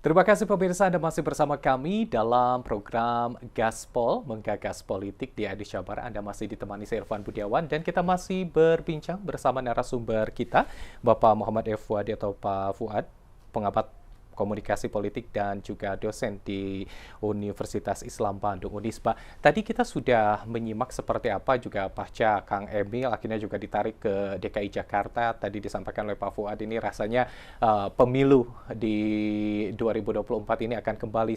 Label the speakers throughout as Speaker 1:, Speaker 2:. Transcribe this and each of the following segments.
Speaker 1: Terima kasih pemirsa Anda masih bersama kami dalam program Gaspol, Menggagas Politik di Adi Jabar. Anda masih ditemani saya Irfan Budiawan dan kita masih berbincang bersama narasumber kita, Bapak Muhammad Fuad atau Pak Fuad, pengamat komunikasi politik dan juga dosen di Universitas Islam Bandung Unisba. Tadi kita sudah menyimak seperti apa juga pasca Kang Emil akhirnya juga ditarik ke DKI Jakarta. Tadi disampaikan oleh Pak Fuad ini rasanya pemilu di 2024 ini akan kembali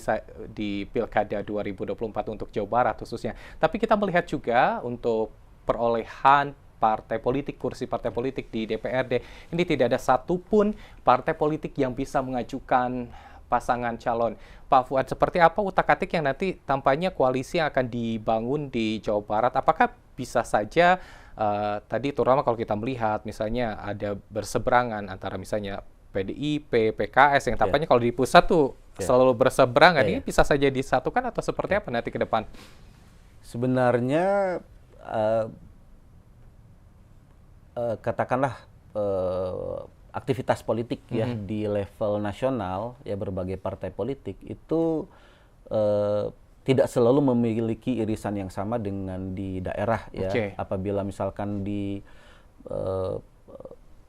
Speaker 1: di Pilkada 2024 untuk Jawa Barat khususnya. Tapi kita melihat juga untuk perolehan partai politik, kursi partai politik di DPRD, ini tidak ada satupun partai politik yang bisa mengajukan pasangan calon. Pak Fuad, seperti apa utak-atik yang nanti tampaknya koalisi yang akan dibangun di Jawa Barat? Apakah bisa saja tadi terutama kalau kita melihat misalnya ada berseberangan antara misalnya PDIP, PKS yang tampaknya kalau di pusat tuh selalu berseberangan, ini bisa saja disatukan atau seperti apa nanti ke depan?
Speaker 2: Sebenarnya katakanlah aktivitas politik ya di level nasional ya berbagai partai politik itu tidak selalu memiliki irisan yang sama dengan di daerah ya. Apabila misalkan di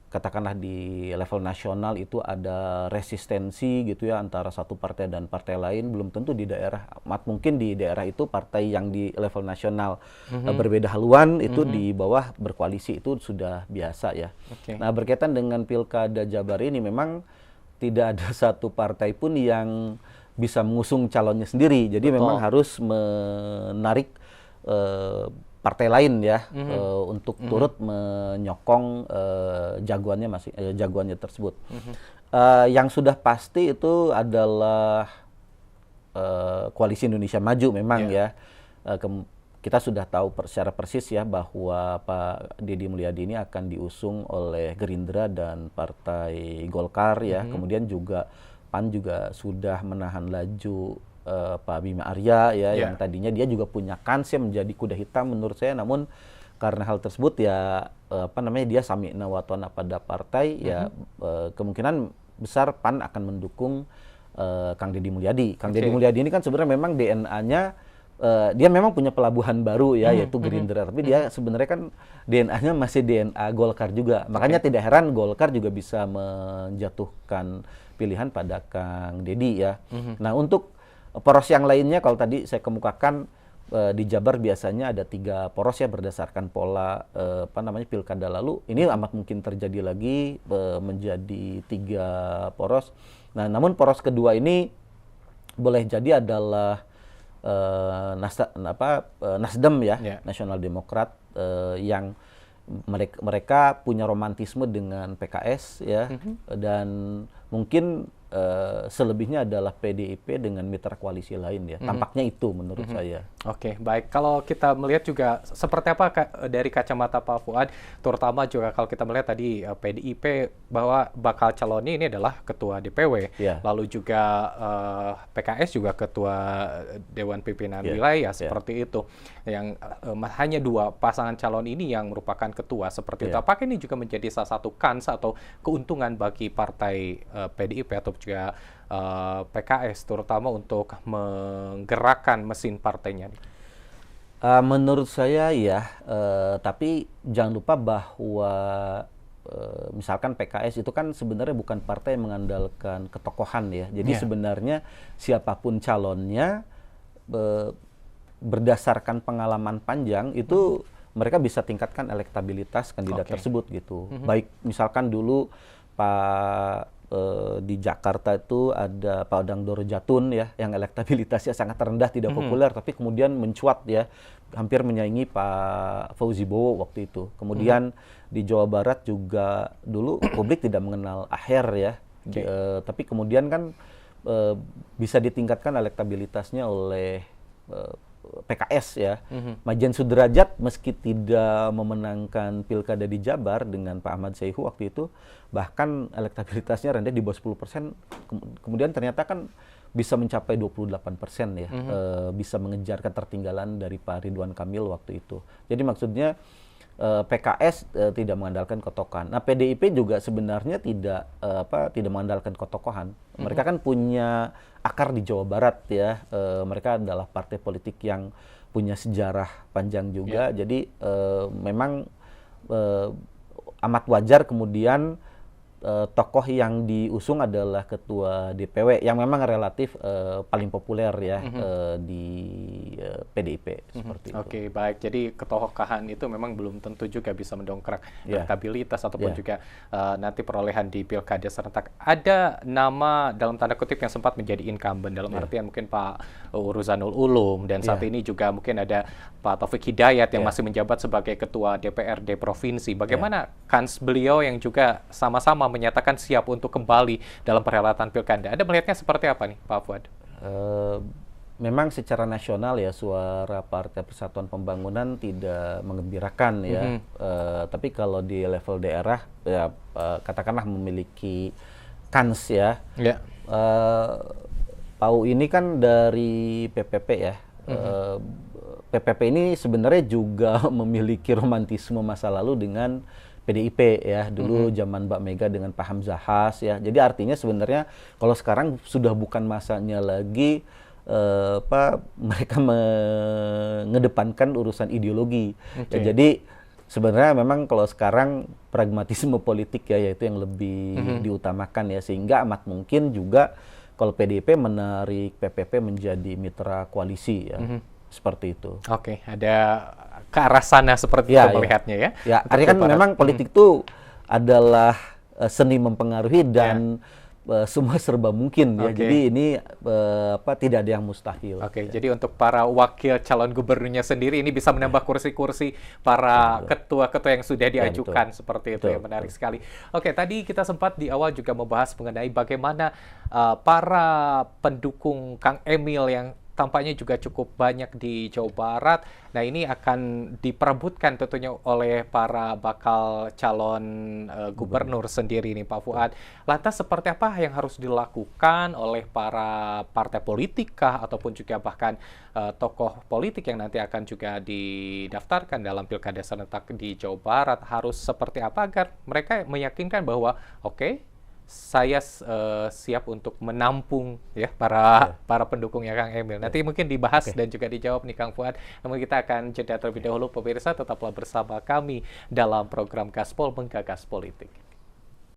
Speaker 2: katakanlah di level nasional itu ada resistensi gitu ya antara satu partai dan partai lain, belum tentu di daerah, mungkin di daerah itu partai yang di level nasional berbeda haluan itu di bawah berkoalisi itu sudah biasa ya. Nah, berkaitan dengan Pilkada Jabar ini memang tidak ada satu partai pun yang bisa mengusung calonnya sendiri, jadi memang harus menarik partai lain ya untuk turut menyokong jagoannya tersebut. Yang sudah pasti itu adalah Koalisi Indonesia Maju memang ya. Kita sudah tahu secara persis ya bahwa Pak Deddy Mulyadi ini akan diusung oleh Gerindra dan Partai Golkar ya. Kemudian juga PAN juga sudah menahan laju Pak Bima Arya ya, yang tadinya dia juga punya kans ya menjadi kuda hitam menurut saya, namun karena hal tersebut ya dia sami'na wa ta'na pada partai ya, kemungkinan besar PAN akan mendukung Kang Deddy Mulyadi. Kang Deddy Mulyadi ini kan sebenarnya memang DNA-nya dia memang punya pelabuhan baru ya, yaitu Gerindra, tapi dia sebenarnya kan DNA-nya masih DNA Golkar juga. Makanya tidak heran Golkar juga bisa menjatuhkan pilihan pada Kang Deddy ya. Nah, untuk poros yang lainnya kalau tadi saya kemukakan di Jabar biasanya ada 3 poros ya berdasarkan pola pilkada lalu. Ini amat mungkin terjadi lagi menjadi 3 poros. Nah, namun poros kedua ini boleh jadi adalah Nasdem ya, Nasional Demokrat yang mereka punya romantisme dengan PKS ya, dan mungkin selebihnya adalah PDIP dengan mitra koalisi lain ya. Tampaknya itu menurut saya.
Speaker 1: Oke, baik. Kalau kita melihat juga seperti apa dari kacamata Pak Fuad, terutama juga kalau kita melihat tadi PDIP bahwa bakal calonnya ini adalah ketua DPW, lalu juga PKS juga ketua Dewan Pimpinan Wilayah seperti itu. Yang hanya 2 pasangan calon ini yang merupakan ketua seperti itu. Apakah ini juga menjadi salah satu kans atau keuntungan bagi partai PDIP atau juga PKS terutama untuk menggerakkan mesin partainya?
Speaker 2: Menurut saya ya, tapi jangan lupa bahwa misalkan PKS itu kan sebenarnya bukan partai yang mengandalkan ketokohan ya. Jadi sebenarnya siapapun calonnya berdasarkan pengalaman panjang itu mereka bisa tingkatkan elektabilitas kandidat tersebut gitu. Baik misalkan dulu di Jakarta itu ada Pak Odang Doro Jatun ya, yang elektabilitasnya sangat rendah, tidak populer, tapi kemudian mencuat ya, hampir menyaingi Pak Fauzi Bowo waktu itu. Kemudian di Jawa Barat juga dulu publik tidak mengenal Aher ya, tapi kemudian kan bisa ditingkatkan elektabilitasnya oleh PKS ya. Majen Sudrajat meski tidak memenangkan pilkada di Jabar dengan Pak Ahmad Saihu waktu itu, bahkan elektabilitasnya rendah di bawah 10%, kemudian ternyata kan bisa mencapai 28% ya, bisa mengejar ketertinggalan dari Pak Ridwan Kamil waktu itu. Jadi maksudnya PKS tidak mengandalkan kotokan. Nah, PDIP juga sebenarnya tidak mengandalkan kotokohan. Mereka kan punya akar di Jawa Barat ya. Mereka adalah partai politik yang punya sejarah panjang juga. Jadi memang amat wajar kemudian tokoh yang diusung adalah ketua DPW yang memang relatif paling populer ya di PDIP seperti itu.
Speaker 1: Oke, baik. Jadi ketokohan itu memang belum tentu juga bisa mendongkrak elektabilitas ataupun juga nanti perolehan di pilkada serentak. Ada nama dalam tanda kutip yang sempat menjadi incumbent dalam artian mungkin Pak Ruzanul Ulum dan saat ini juga mungkin ada Pak Taufik Hidayat yang masih menjabat sebagai ketua DPRD provinsi. Bagaimana kans beliau yang juga sama-sama menyatakan siap untuk kembali dalam perhelatan pilkada? Anda melihatnya seperti apa nih, Pak Fuad?
Speaker 2: Memang secara nasional ya suara Partai Persatuan Pembangunan tidak mengembirakan ya. Tapi kalau di level daerah ya katakanlah memiliki kans ya. Pau ini kan dari PPP ya. PPP ini sebenarnya juga memiliki romantisme masa lalu dengan PDIP ya, dulu zaman Mbak Mega dengan Pak Hamzah Has ya. Jadi artinya sebenarnya kalau sekarang sudah bukan masanya lagi mereka mengedepankan urusan ideologi. Ya, jadi sebenarnya memang kalau sekarang pragmatisme politik ya yaitu yang lebih diutamakan ya, sehingga amat mungkin juga kalau PDIP menarik PPP menjadi mitra koalisi ya. Seperti itu.
Speaker 1: Oke, ada ke arah sana seperti itu melihatnya ya.
Speaker 2: Ya, artinya kan memang politik itu adalah seni mempengaruhi dan semua serba mungkin ya. Jadi ini tidak ada yang mustahil.
Speaker 1: Jadi untuk para wakil calon gubernurnya sendiri ini bisa menambah kursi-kursi para ketua-ketua yang sudah diajukan seperti itu ya, menarik sekali. Oke, tadi kita sempat di awal juga membahas mengenai bagaimana para pendukung Kang Emil yang tampaknya juga cukup banyak di Jawa Barat. Nah, ini akan diperebutkan tentunya oleh para bakal calon gubernur sendiri nih, Pak Fuad. Lantas seperti apa yang harus dilakukan oleh para partai politik kah ataupun juga bahkan tokoh politik yang nanti akan juga didaftarkan dalam pilkada serentak di Jawa Barat? Harus seperti apa agar mereka meyakinkan bahwa saya siap untuk menampung ya para pendukungnya Kang Emil. Nanti mungkin dibahas dan juga dijawab nih Kang Fuad. Namun kita akan jeda terlebih dahulu, pemirsa, tetaplah bersama kami dalam program Gaspol Menggagas Politik.